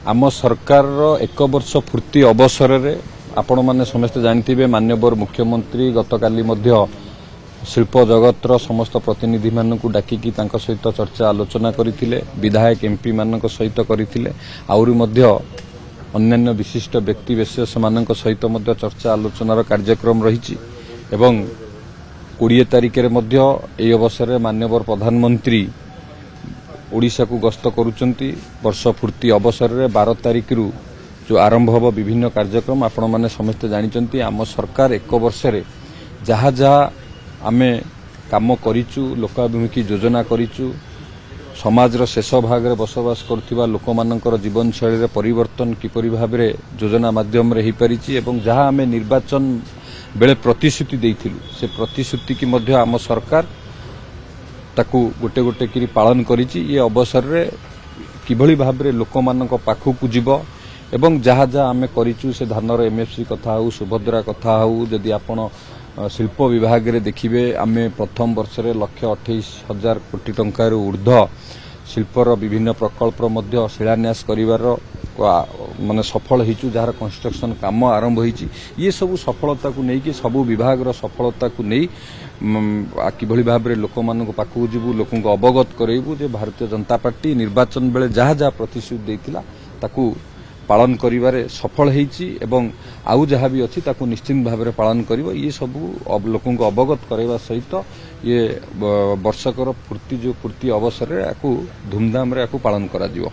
आम सरकार एक वर्ष पूर्ति अवसर में आपण मैंने समस्ते जानते माननीय मुख्यमंत्री गतकाली शिल्प जगतर समस्त प्रतिनिधि मानक डाकिकी सहित चर्चा आलोचना करथिले विधायक एमपी मानक सहित करथिले आउरी मध्य अन्यान्य विशिष्ट व्यक्ति विशेष मानक सहित मध्य चर्चा आलोचनार कार्यक्रम रही एवं 20 तारिख में अवसर में माननीय प्रधानमंत्री ओडिशा को गस्त करुचंती वर्ष पूर्ति अवसर में 12 तारिख रु जो आरंभ हो विभिन्न कार्यक्रम आपण माने समस्त जानिचंती आम सरकार एक वर्ष रे जहा जहा आमे काम करिचु लोकाभिमुखी योजना करिचु समाजर शेष भाग में बसवास करथिबा लोकमानंकर जीवन शैली रे परिवर्तन किपरि भाबरे योजना माध्यम रे ही परिची एवं जहा आमे निर्वाचन बेले प्रतिश्रुति देइथिलु से प्रतिश्रुति की मध्य आम सरकार ताकू गोटे गोटे करी पालन करिची ये अवसर रे किभଳି भाबरे लोकमानंक पाखकु जीव एवं जहा जहा आमे करिचु से धानर एमएफसी कथा हो सुभद्रा कथा हो जदि आपण शिल्प विभाग रे देखिबे आमे प्रथम वर्ष रे 1,28,000 कोटी टंकार ऊर्ध्व शिल्पर विभिन्न प्रकल्प मध्य शिलान्यास करिवार माने सफल हिचु जार कंस्ट्रक्शन काम आरंभ होईची ये सब सफलता को नहीं कि सबु विभाग रो सफलता को नहीं किभଳି भाबरे लोकमानक पाखु जीवु लोकंक अवगत करैबु जे भारतीय जनता पार्टी निर्वाचन बेले जहा जहा प्रतिश्रुति देइतिला ताकू पालन करिवारे सफल हेइची एवं आउ जहा भी अछि ताकू निश्चित भाबरे पालन करिवो ये सब लोकंक अवगत करैबा सहित ये वर्षकर पूर्ति जो पूर्ति अवसर रे आकू धूमधाम रे आकू पालन करा दिवो।